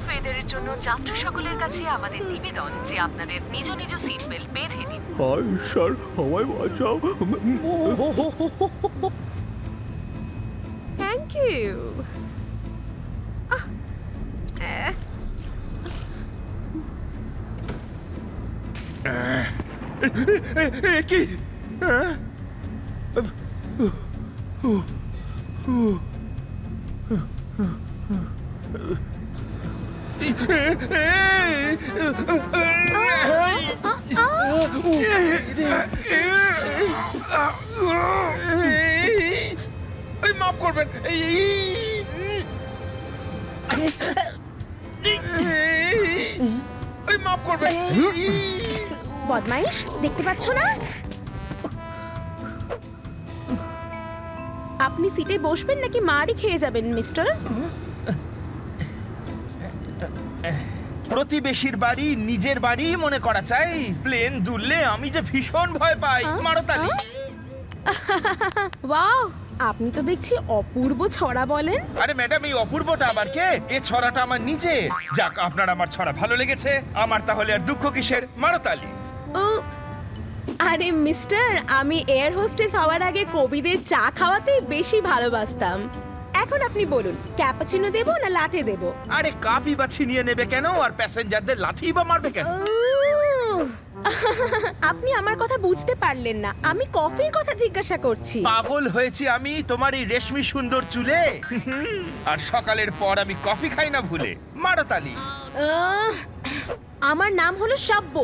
ওয়েদারের জন্য যাত্রী সকলের কাছে আমাদের নিবেদন যে আপনাদের নিজ নিজ সিট বেল্ট বেঁধে নিন। হায় স্যার, আমায় বাঁচাও। Thank you. কি মাফ করবেন। মাফ করবেন। বদমাইশ, দেখতে পাচ্ছ না? আপনি সিটে বসবেন নাকি মারই খেয়ে যাবেন মিস্টার? প্রতিবেশীর বাড়ি নিজের বাড়ি মনে করা চাই। প্লেন দুললে আমি যে ভীষণ ভয় পাই। মারো তালি। ওয়াও, আপনি তো দেখছি অপূর্ব ছড়া বলেন। আরে ম্যাডাম, এই অপূর্বটা আবার কে? এ ছড়াটা আমার নিজে। যাক, আপনার আমার ছড়া ভালো লেগেছে। আমার তাহলে আর দুঃখ কিসের? মারো তালি। ও আরে মিস্টার, আমি এয়ার হোস্টেস হওয়ার আগে কবিদের চা খাওয়াতেই বেশি ভালোবাসতাম। এখন আপনি বলুন, ক্যাপাচিনো দেবো না লাটে দেবো? আরে কাপই বা ছিনিয়ে নেবে কেন, আর প্যাসেঞ্জারদের লাথি বা মারবে কেন? আপনি আমার কথা বুঝতে পারলেন না, আমি কফির কথা জিজ্ঞাসা করছি। পাগল হয়েছি আমি তোমার এই রেশমি সুন্দর চুলে। আর সকালের পর আমি কফি খাই না ভুলে। মারো তালি। আমার নাম হলো সাব্য।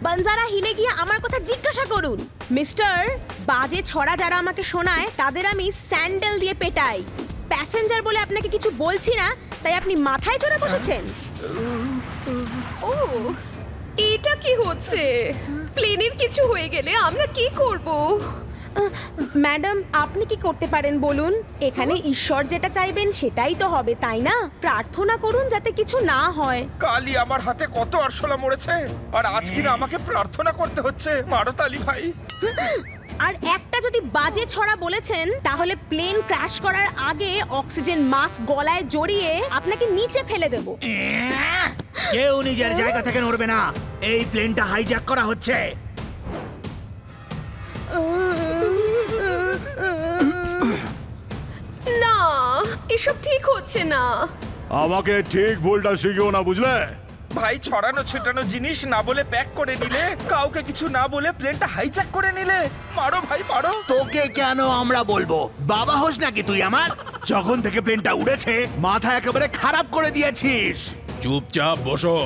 বানজারা হিলে গিয়ে আমার কথা জিজ্ঞাসা করুন। মিস্টার, বাজে ছড়া যারা আমাকে শোনায় তাদের আমি স্যান্ডেল দিয়ে পেটাই। প্যাসেঞ্জার বলে আপনাকে কিছু বলছি না, তাই আপনি মাথায় চড়ে বসেছেন। ও, এটা কি হচ্ছে? প্লেনের কিছু হয়ে গেলে আমরা কি করব? ম্যাডাম, আপনি কি করতে পারেন বলুন? এখানে ঈশ্বর যেটা চাইবেন সেটাই তো হবে, তাই না? প্রার্থনা করুন যাতে কিছু না হয়। কালই আমার হাতে কত আরশোলা মরেছে, আর আজ কিনা আমাকে প্রার্থনা করতে হচ্ছে। মারো তালি ভাই। আর একটা যদি বাজে ছড়া বলেছেন, তাহলে প্লেন ক্র্যাশ করার আগে অক্সিজেন মাস্ক গলায় জড়িয়ে আপনাকে নিচে ফেলে দেব। কেউ নিজের জায়গা থেকে নড়বে না। এই প্লেনটা হাইজ্যাক করা হচ্ছে। না, এসব ঠিক হচ্ছে না। আমাকে ঠিক ভুলটা শিখিও না, বুঝলে? ভাই, ছড়ানো ছিটানো জিনিস না বলে প্যাক করে নিলে, কাউকে কিছু না বলে প্লেনটা হাইজ্যাক করে নিলে। মারো ভাই, মারো। তোকে কেন আমরা বলবো? বাবা হোস নাকি তুই আমার? যখন থেকে প্লেনটা উড়েছে মাথা একেবারে খারাপ করে দিয়েছিস। চুপচাপ বসো,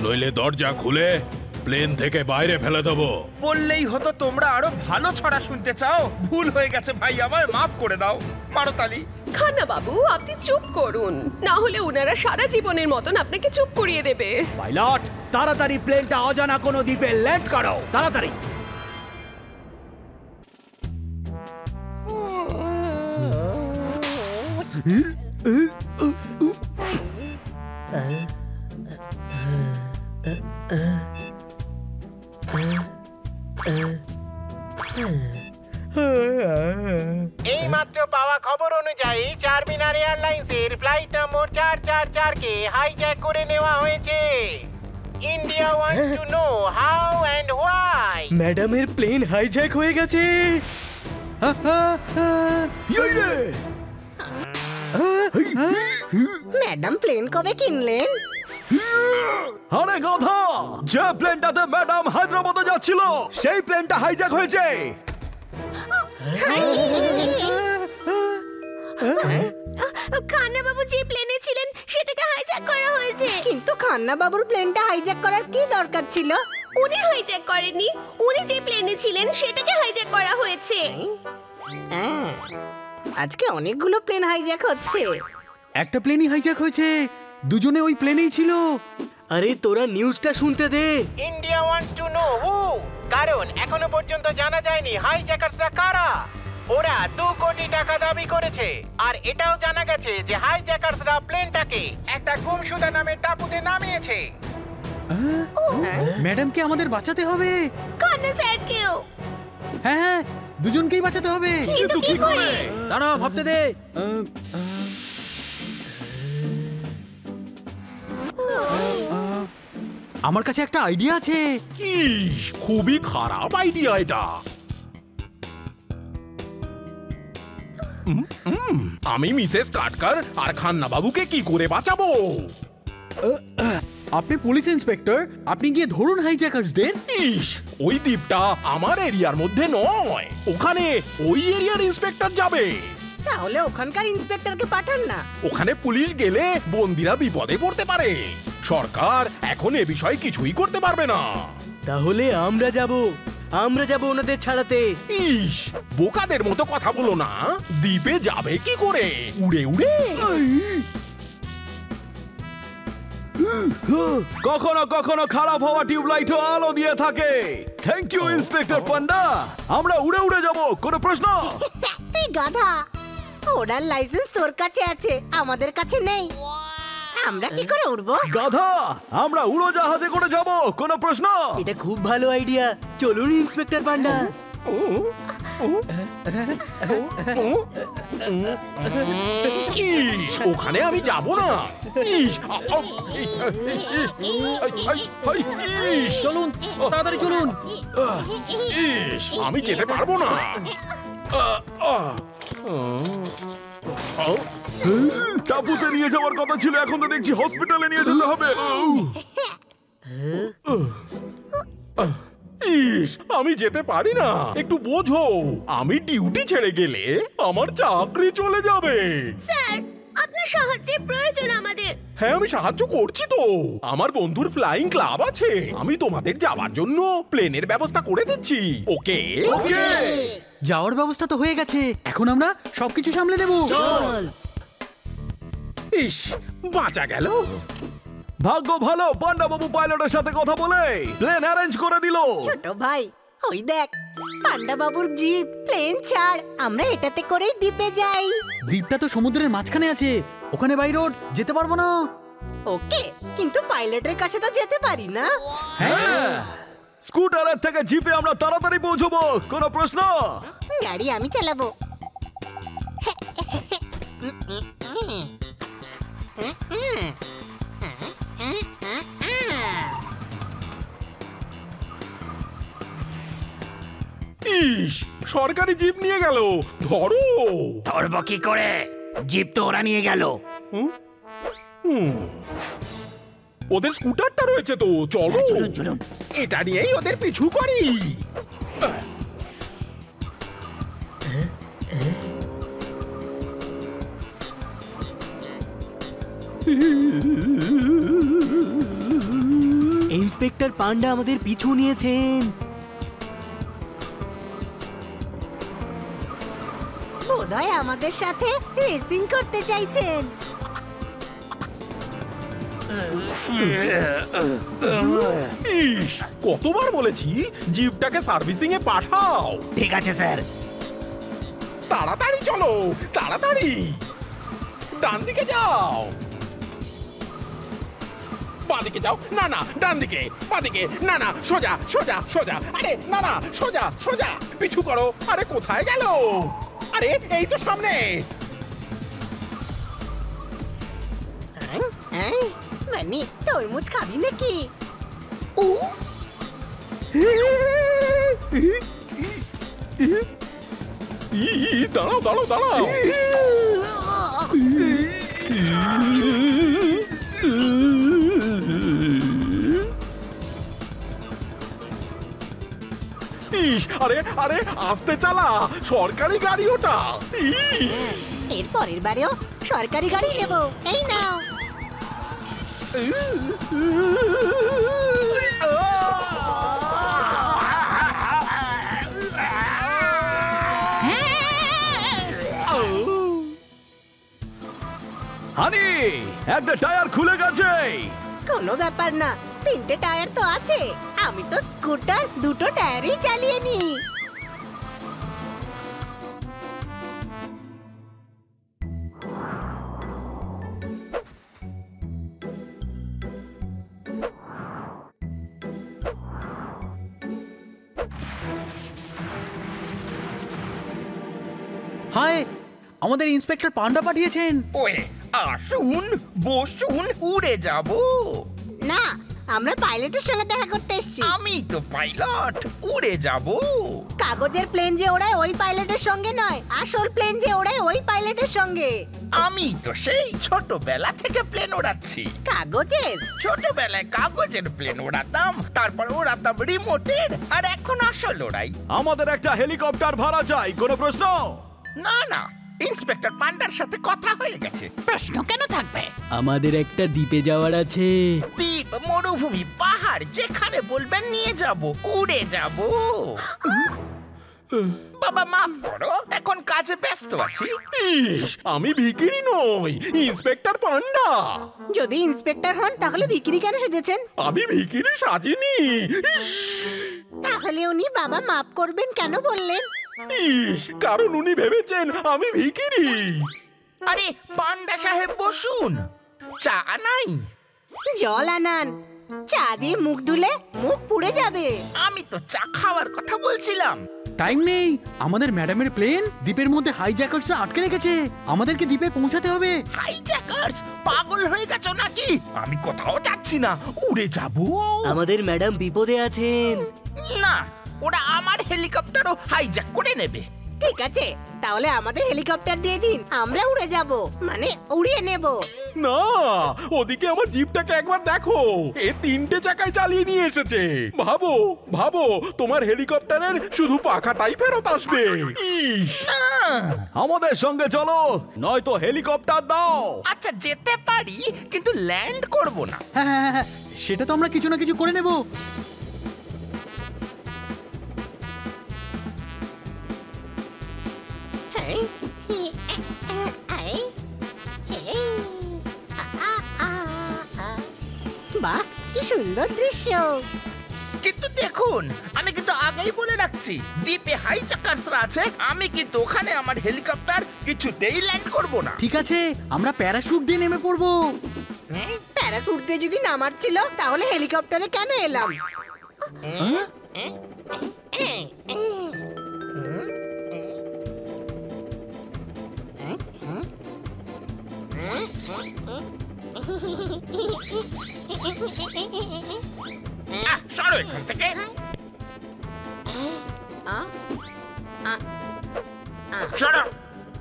নইলে দরজা খুলে প্লেন থেকে বাইরে ফেলে দেবো। বললেই হতো তোমরা আরো ভালো ছড়া শুনতে চাও। ভুল হয়ে গেছে ভাই, আমার মাফ করে দাও। মারো তালি। খান্না বাবু, আপনি চুপ করুন, না হলে ওনারা সারা জীবনের মতন আপনাকে চুপ করিয়ে দেবে। পাইলট, তাড়াতাড়ি প্লেনটা অজানা কোনো দ্বীপে ল্যান্ড করো, তাড়াতাড়ি। এই মাত্র পাওয়া খবর অনুযায়ী চারমিনার এয়ারলাইন্সের ফ্লাইট নম্বর 444 কে হাইজ্যাক করে নেওয়া হয়েছে। India wants to know how and why. ম্যাডামের প্লেন হাইজ্যাক হয়ে গেছে। ম্যাডাম প্লেন কবে কিনলেন? আরে গাধা, যে প্লেনটাতে ম্যাডাম হায়দ্রাবাদে যাচ্ছিল সেই প্লেনটা হাইজ্যাক হয়েছে। খান্না বাবু যে প্লেনে ছিলেন সেটাকে হাইজ্যাক করা হয়েছে। কিন্তু খান্না বাবুর প্লেনটা হাইজ্যাক করার কি দরকার ছিল? উনি হাইজ্যাক করেননি, উনি যে প্লেনে ছিলেন সেটাকে হাইজ্যাক করা হয়েছে। আজকে অনেকগুলো প্লেন হাইজ্যাক হচ্ছে। একটা প্লেনই হাইজ্যাক হয়েছে, দুজনে ওই প্লেনেই ছিল। আরে তোরা নিউজটা শুনতে দে। India wants to know who, কারণ এখনো পর্যন্ত জানা যায়নি হাইজ্যাকার্সরা কারা। ওরা 2 কোটি টাকা দাবি করেছে, আর এটাও জানা গেছে যে হাইজ্যাকার্সরা প্লেনটাকে একটা গুমশুদা নামের টাপুতে নামিয়েছে। ম্যাডামকে আমাদের বাঁচাতে হবে। খান্না স্যারকেও। হ্যাঁ হ্যাঁ, দুজনকেই বাঁচাতে হবে। কিন্তু কি করে? দাঁড়াও, ভাবতে দে। আমার কাছে একটা আইডিয়া আছে। ইস, খুবই খারাপ আইডিয়া এটা। আমি মিসেস কাটকার আর খান্না বাবুকে কি করে বাঁচাবো? আপনি পুলিশ ইন্সপেক্টর, আপনি গিয়ে ধরুন হাইজ্যাকার্সদের। ইস, ওই দ্বীপটা আমার এরিয়ার মধ্যে নয়, ওখানে ওই এরিয়ার ইন্সপেক্টর যাবে। তাহলে ওখানকার ইন্সপেক্টরকে পাঠান না। ওখানে পুলিশ গেলে বন্দিরা বিপদে পড়তে পারে। সরকার এখন এ বিষয়ে কিছুই করতে পারবে না। তাহলে আমরা যাব ওনাদের ছাড়াতে। ইস, বোকাদের মতো কথা বলো না। দ্বীপে যাবে কি করে? উড়ে উড়ে? কখনো কখনো খারাপ হওয়া টিউবলাইটও আলো দিয়ে থাকে। থ্যাংক ইউ ইন্সপেক্টর পান্ডা। আমরা উড়ে উড়ে যাব, কোনো প্রশ্ন? তুই গাধা, ওড়ার লাইসেন্স তোর কাছে আছে, আমাদের কাছে নেই। আমরা কি করে উড়বো? গাধা, আমরা উড়োজাহাজে করে যাব, কোনো প্রশ্ন? এটা খুব ভালো আইডিয়া, চলুন ইন্সপেক্টর পান্ডা। ইস, ওখানে আমি যাব না। ইস, ইস, চলুন তাড়াতাড়ি চলুন। ইস, আমি যেতে পারবো না। টাপুতে নিয়ে যাওয়ার কথা ছিল, এখন তো দেখছি হসপিটালে নিয়ে যেতে হবে। ইস, আমি যেতে পারি না, একটু বোঝো। আমি ডিউটি ছেড়ে গেলে আমার চাকরি চলে যাবে। স্যার, আপনার সাহায্যের প্রয়োজন আমাদের। হ্যাঁ, আমি সাহায্য করছি তো। আমার বন্ধুর ফ্লাইং ক্লাব আছে, আমি তোমাদের যাওয়ার জন্য প্লেনের ব্যবস্থা করে দিচ্ছি। ওকে? যাওয়ার ব্যবস্থা তো হয়ে গেছে, এখন আমরা সবকিছু সামলে নেব। চল। ইস, বাঁচা গেল। ভাগ্য ভালো, পান্ডা বাবু পাইলটের সাথে কথা বলে প্লেন অ্যারেঞ্জ করে দিল। ছোট ভাই, ওই দেখ পান্ডা বাবুর জিপ। প্লেন ছাড়, আমরা এটাতে করেই দ্বীপে যাই। দ্বীপটা তো সমুদ্রের মাঝখানে আছে, ওখানে বাই রোড যেতে পারবো না। ওকে, কিন্তু পাইলটের কাছে তো যেতে পারি না। হ্যাঁ, স্কুটারের থেকে জিপে আমরা তাড়াতাড়ি পৌঁছবো, কোনো প্রশ্ন? গাড়ি আমি চালাবো। ইস, সরকারি জিপ নিয়ে গেল, ধরো। ধরবো কি করে? জিপ তো ওরা নিয়ে গেল। ওদের স্কুটারটা রয়েছে তো, চলো। চলুন চলুন। এটা নিয়েই ওদের পিছু করি। ইন্সপেক্টর পান্ডা আমাদের পিছু নিয়েছেন। বোধহয় আমাদের সাথে রেসিং করতে চাইছেন। ইস, কতবার বলেছি জিপটাকে সার্ভিসিং এ পাঠাও। ঠিক আছে স্যার। তাড়াতাড়ি চলো, তাড়াতাড়ি। ডান দিকে যাও, বাঁদিকে যাও। না না, ডান দিকে, বাঁদিকে। না না, সোজা সোজা সোজা। আরে না না, সোজা সোজা। পিছু করো। আরে কোথায় গেল? আরে এই তো সামনে। মানে তরমুজ খাবি নাকি? দাঁড়াও দাঁড়াও দাঁড়াও। ইস, আরে আরে আস্তে চালা, সরকারি গাড়ি ওটা। এর পরের বারেও সরকারি গাড়ি নেব। এই নাও। হানি, একটা টায়ার খুলে গেছে। কোনো ব্যাপার না, 3টে টায়ার তো আছে। আমি তো স্কুটার 2টো টায়ারই চালিয়ে নি। হায়, আমাদের ইন্সপেক্টর পান্ডা পাঠিয়েছেন। ওয়ে, আসুন, বসুন, উড়ে যাব। না, আমরা পাইলটের সঙ্গে দেখা করতে এসেছি। আমি তো পাইলট, উড়ে যাব। কাগজের প্লেন যে ওড়ায় ওই পাইলটের সঙ্গে নয়, আসল প্লেন যে ওড়ায় ওই পাইলটের সঙ্গে। আমি তো সেই ছোটবেলা থেকে প্লেন ওড়াচ্ছি। কাগজের? ছোটবেলায় কাগজের প্লেন ওড়াতাম, তারপর ওড়াতাম রিমোটের, আর এখন আসল ওড়াই। আমাদের একটা হেলিকপ্টার ভাড়া চাই, কোনো প্রশ্ন? না না, ইন্সপেক্টর পান্ডার সাথে কথা হয়ে গেছে, প্রশ্ন কেন থাকবে? আমাদের একটা দ্বীপে যাওয়ার আছে। দ্বীপ, মরুভূমি, পাহাড়, যেখানে বলবেন নিয়ে যাব, উড়ে যাব। বাবা মাফ করো, এখন কাজে ব্যস্ত আছি। ইস, আমি ভিখিরি নই, ইন্সপেক্টর পান্ডা। যদি ইন্সপেক্টর হন তাহলে বিক্রি কেন সেজেছেন? আমি ভিখিরি সাজিনি। তাহলে উনি বাবা মাফ করবেন কেন বললেন? ইস, কারণ উনি ভেবেছেন আমি ভিখিরি। আরে পান্ডা সাহেব বসুন, চা নাই? জল আনান, চা দিয়ে মুখ ধুলে মুখ পুড়ে যাবে। আমি তো চা খাওয়ার কথা বলছিলাম। টাইম নেই, আমাদের ম্যাডামের প্লেন দ্বীপের মধ্যে হাইজ্যাকার্সরা আটকে রেখেছে। আমাদেরকে দ্বীপে পৌঁছাতে হবে। হাইজ্যাকার্স? পাগল হয়ে গেছো নাকি? আমি কোথাও যাচ্ছি না, উড়ে যাব। আমাদের ম্যাডাম বিপদে আছেন। না, ওরা আমার হেলিকপ্টারও হাইজ্যাক করে নেবে। ঠিক আছে, তাহলে আমাদের হেলিকপ্টার দিয়ে দিন, আমরা উড়ে যাব, মানে উড়িয়ে নেব। না, ওদিকে আমার জিপটাকে একবার দেখো, এ 3টে চাকায় চালিয়ে নিয়ে এসেছে। ভাবো ভাবো, তোমার হেলিকপ্টারের শুধু পাখাটাই ফেরত আসবে। ইস, আমাদের সঙ্গে চলো, নয়তো হেলিকপ্টার দাও। আচ্ছা, যেতে পারি, কিন্তু ল্যান্ড করব না। হ্যাঁ, সেটা তো আমরা কিছু না কিছু করে নেব। বাহ, কি সুন্দর দৃশ্য। কিন্তু দেখুন, আমি কিন্তু আগেই বলে রাখছি, দ্বীপে হাইজ্যাকার্সরা আছে। আমি কিন্তু ওখানে আমার হেলিকপ্টার কিছুতেই ল্যান্ড করব না। ঠিক আছে, আমরা প্যারাশুট দিয়ে নেমে পড়বো। প্যারাশুট দিয়ে যদি নামার ছিল তাহলে হেলিকপ্টারে কেন এলাম? সরো এখান থেকে। সরো।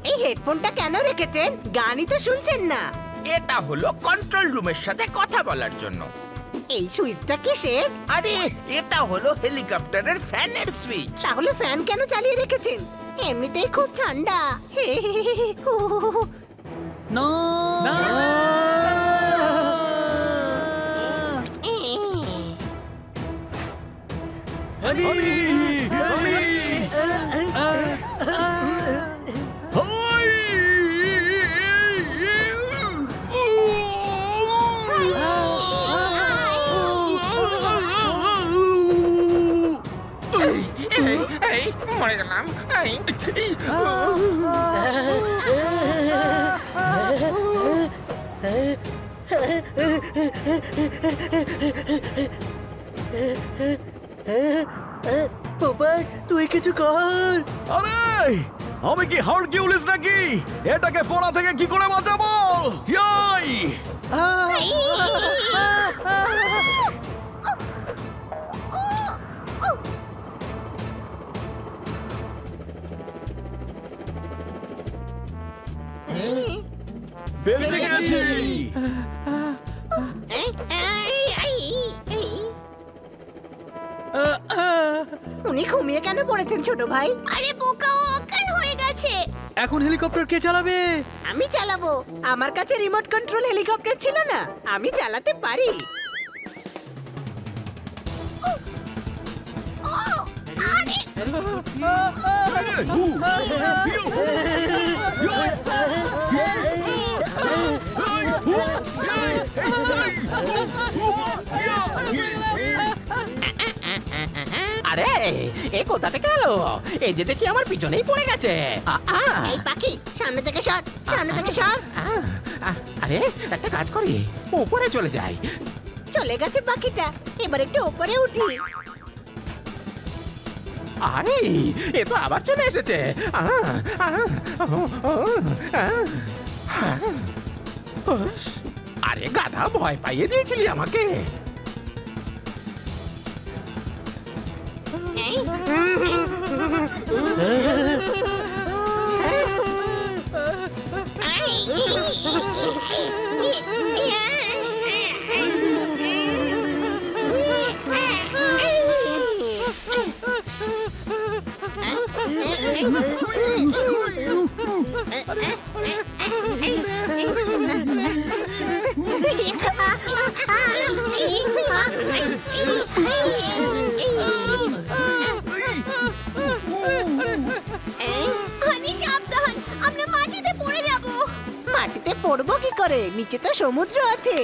এই হেডফোনটা কেন রেখেছেন? গানই তো শুনছেন না। এটা হলো কন্ট্রোল রুমের সাথে কথা বলার জন্য। এই সুইচটা কিসের? আরে, এটা হলো হেলিকপ্টারের ফ্যানের সুইচ। তাহলে ফ্যান কেন চালিয়ে রেখেছেন? এমনিতেই খুব ঠান্ডা। না, এই মরে গেলাম। বাবার, তুই কিছু কর। আরে, আমি কি হারকিউলিস নাকি? এটাকে পড়া থেকে কি করে বাঁচাবো? ইয়াই! বেঁচে গেছি। উনি ঘুমিয়ে কেন পড়েছেন ছোট ভাই? আরে বোকা, ও অজ্ঞান হয়ে গেছে। এখন হেলিকপ্টার কে চালাবে? আমি চালাবো। আমার কাছে রিমোট কন্ট্রোল হেলিকপ্টার ছিল না, আমি চালাতে পারি। আরে, এ কোথা থেকে এলো? এই যে দেখি আমার পিছনেই পড়ে গেছে। এই পাখি, সামনে থেকে সর, সামনে থেকে সর। আরে, একটা কাজ করি, উপরে চলে যাই। চলে গেছে পাখিটা, এবার একটু উপরে উঠি। আরে, এ তো আবার চলে এসেছে। আরে গাধা, ভয় পাইয়ে দিয়েছিলি আমাকে। সাবধান, আমরা মাটিতে পড়ে যাব। মাটিতে পড়বো কি করে? নিচে তো সমুদ্র আছে।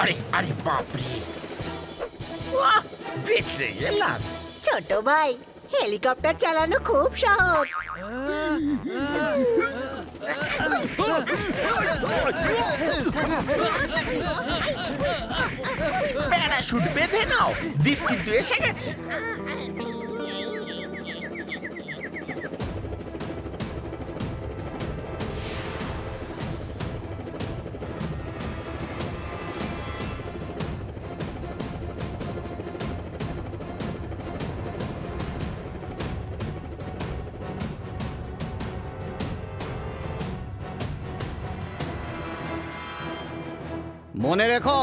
আরে আরে বাপরে, বাহ, বেঁচে গেলাম। ছোট ভাই, হেলিকপ্টার চালানো খুব সহজ। প্যারাশুট বেঁধে নাও, দ্বীপ কিন্তু এসে গেছে। মনে রেখো,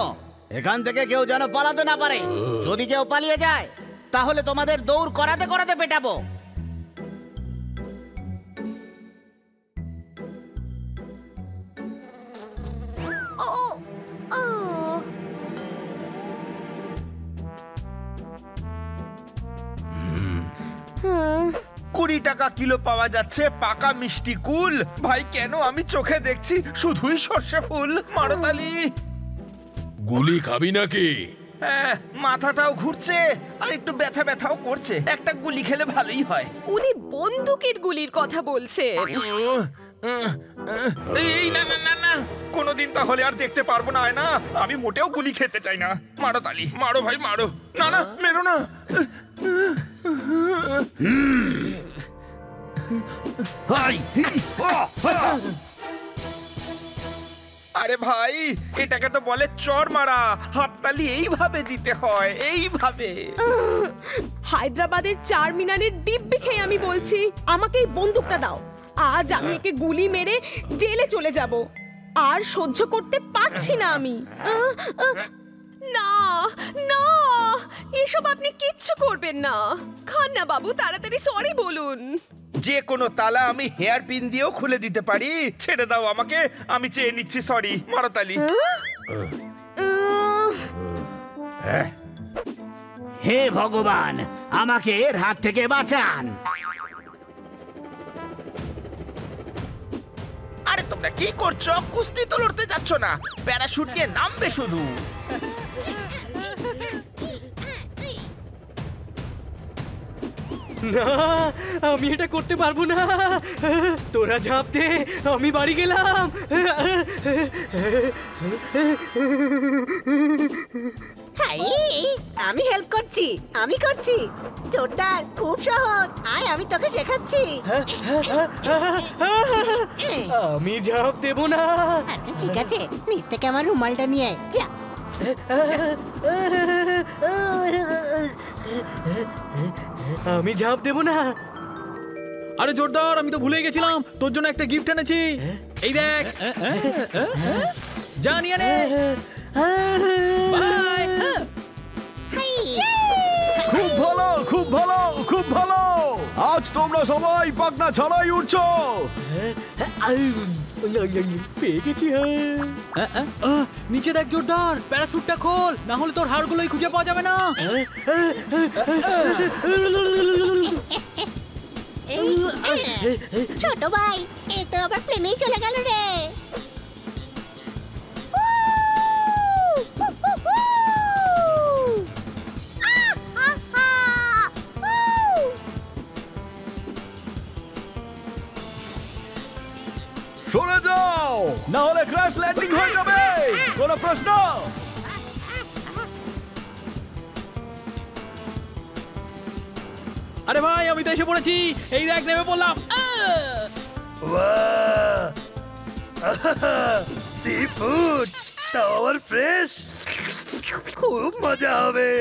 এখান থেকে কেউ যেন পালাতে না পারে। যদি কেউ পালিয়ে যায় তাহলে তোমাদের দৌড় করাতে করাতে পেটাবো। টাকা কিলো পাওয়া যাচ্ছে পাকা মিষ্টি কুল। ভাই কেন আমি চোখে দেখছি শুধুই সর্ষে ফুল। মারতালি, গুলি খাবি নাকি? হ্যাঁ, মাথাটাও ঘুরছে আর একটু ব্যথা ব্যথাও করছে। একটা গুলি খেলে ভালোই হয়। উনি বন্দুকের গুলির কথা বলছেন। এই না না না না, কোনোদিন তাহলে আর দেখতে পারবো না। না, আমি মোটেও গুলি খেতে চাই না। মারো তালি, মারো ভাই মারো। না না, মেরো না। আরে ভাই, এটাকে তো বলে চর মারা। হাততালি এইভাবে দিতে হয়, এইভাবে। হায়দ্রাবাদের চারমিনারের দিব্যি খেয়ে আমি বলছি, আমাকে এই বন্দুকটা দাও। আজ আমি একে গুলি মেরে জেলে চলে যাব। আর সহ্য করতে পারছি না আমি। না না, এসব আপনি কিচ্ছু করবেন না। খান্না বাবু, তাড়াতাড়ি সরি বলুন। যে কোনো তালা আমি হেয়ার পিন দিয়েও খুলে দিতে পারি। ছেড়ে দাও আমাকে, আমি চেয়ে নিচ্ছি সরি। মারতালি। হে ভগবান, আমাকে এর হাত থেকে বাঁচান। আরে তোমরা কি করছো? কুস্তি তো লড়তে যাচ্ছ না, প্যারাশুট নিয়ে নামবে শুধু। না, আমি এটা করতে পারবো না। তোরা ঝাঁপ দে, আমি বাড়ি গেলাম। আমি হেল্প করছি, আমি করছি। জোরদার, খুব সহজ। আয়, আমি তোকে শেখাচ্ছি। আমি ঝাঁপ দেবো না। আচ্ছা ঠিক আছে, নিচ থেকে আমার রুমালটা নিয়ে আয়। যা। আমি ঝাঁপ দেবো না। আরে জোরদার, আমি তো ভুলে গেছিলাম, তোর জন্য একটা গিফট এনেছি। এই দেখ, জানিয়ে নে। বাই। খুব ভালো, খুব ভালো, খুব ভালো। আজ তোমরা সবাই পাখনা ছাড়াই উঠছো। পেয়ে গেছি। নিচে দেখ জোরদার, প্যারাশুটটা খোল, না হলে তোর হাড়গুলোই খুঁজে পাওয়া যাবে না। ছোট ভাই, এ তো আবার প্লেনেই চলে গেল রে। সরে যাও, না হলে ক্র্যাশ ল্যান্ডিং হয়ে যাবে। কোনো প্রশ্ন? আরে ভাই আমি তো এসে পড়েছি, এই দেখ নেমে পড়লাম। সি ফুড টাওয়ার ফ্রেশ, খুব মজা হবে।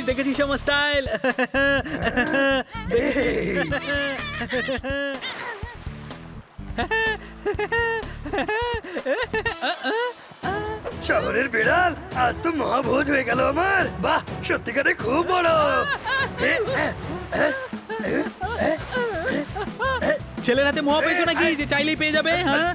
দেখেছিস আমার স্টাইল। শহরের বিড়াল, আজ তো মহাভোজ হয়ে গেল আমার। বাহ, সত্যিকারে খুব বড়। ছেলের হাতে মহা পেয়েছো নাকি যে চাইলেই পেয়ে যাবে? হ্যাঁ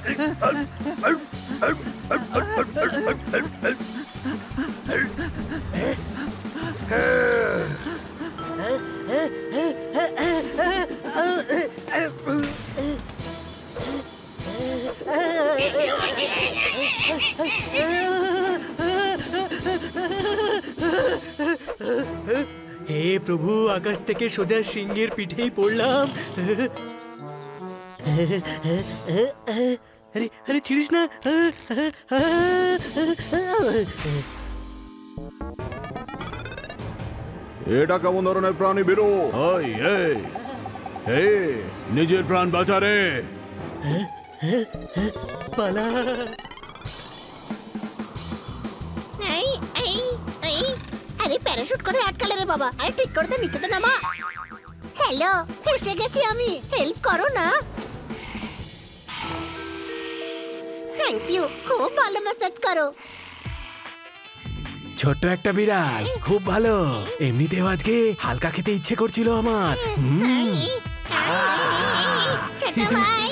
হে প্রভু, আকাশ থেকে সোজা সিংহের পিঠেই পড়লাম। আরে আরে ছিড়িস না। এটা কেমন ধরনের প্রাণী বেরো? নিজের প্রাণ বাঁচা রে। পালা। এই এই এই আরে প্যারাশুট করে আটকালে রে বাবা। আরে ঠিক করে দে, নিচে তো নামা। হ্যালো, এসে গেছি আমি, হেল্প করো না। থ্যাংক ইউ, খুব ভালো ম্যাসাজ করো। ছোট্ট একটা বিড়াল, খুব ভালো। এমনিতেও আজকে হালকা খেতে ইচ্ছে করছিল আমার। ছোট ভাই।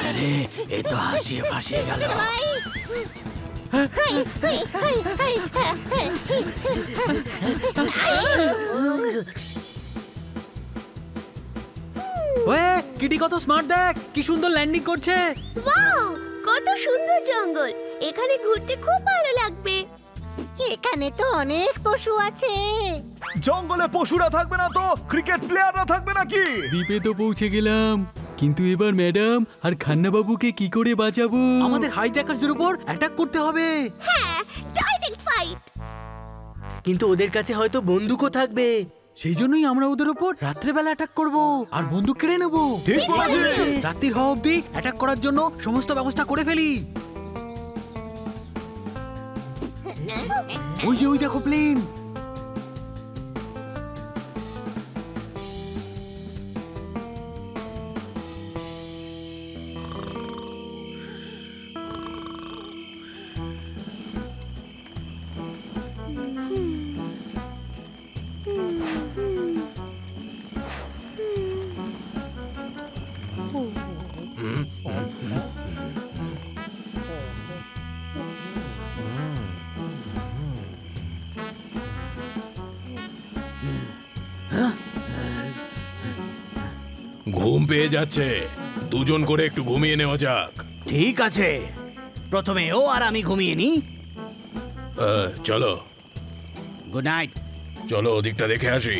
আরে এ তো হাসিয়ে ফাঁসিয়ে গেল। ওয়ে কিটি কত স্মার্ট, দেখ কি সুন্দর ল্যান্ডিং করছে। ওয়াও, কত সুন্দর জঙ্গল, এখানে ঘুরতে খুব ভালো লাগবে। এখানে তো অনেক পশু আছে। জঙ্গলে পশুরা থাকবে না তো ক্রিকেট প্লেয়াররা থাকবে নাকি? দ্বীপে তো পৌঁছে গেলাম, কিন্তু এবার ম্যাডাম আর খান্না বাবুকে কি করে বাঁচাবো? আমাদের হাইজ্যাকার্সদের উপর অ্যাটাক করতে হবে। হ্যাঁ, ডাইরেক্ট ফাইট। কিন্তু ওদের কাছে হয়তো বন্দুকও থাকবে। সেই জন্যই আমরা ওদের উপর রাত্রেবেলা অ্যাটাক করব আর বন্দুক কেড়ে নেব। ঠিক বলেছিস। রাত্রির হওয়া অবধি অ্যাটাক করার জন্য সমস্ত ব্যবস্থা করে ফেলি। ওই দেখো প্লেন। ঘুম পেয়ে যাচ্ছে, দুজন করে একটু ঘুমিয়ে নেওয়া যাক। ঠিক আছে, প্রথমে ও আর আমি ঘুমিয়ে নি। চলো গুড নাইট। চলো ওদিকটা দেখে আসি।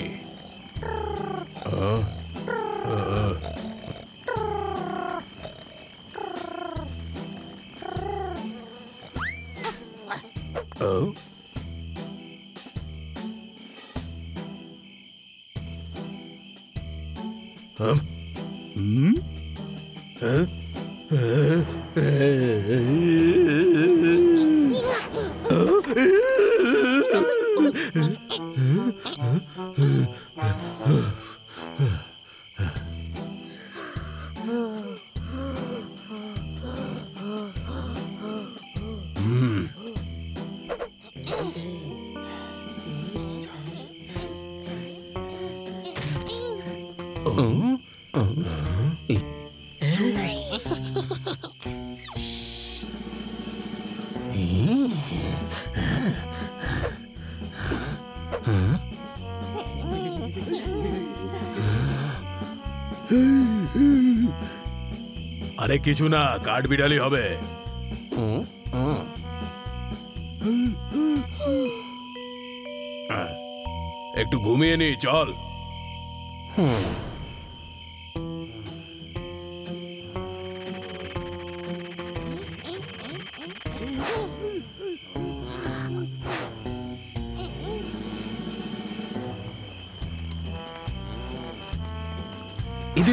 আরে কিছু না, কাঠ বিড়ালি হবে। একটু ঘুমিয়ে নি, চল। এদের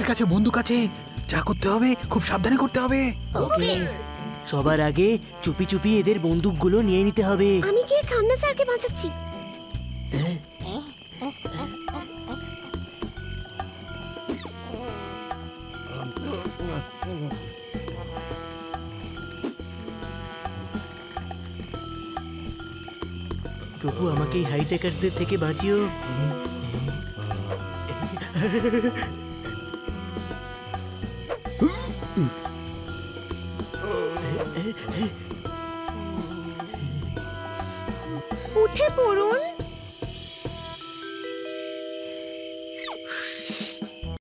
কাছে বন্দুক আছে, যা করতে হবে খুব সাবধানে করতে হবে। ওকে। সবার আগে চুপি চুপি এদের বন্দুকগুলো নিয়ে নিতে হবে। আমি গিয়ে খান্না স্যারকে বাঁচাচ্ছি। প্রভু আমাকে এই হাইজ্যাকার্সদের থেকে বাঁচিও। উঠে পড়ুন।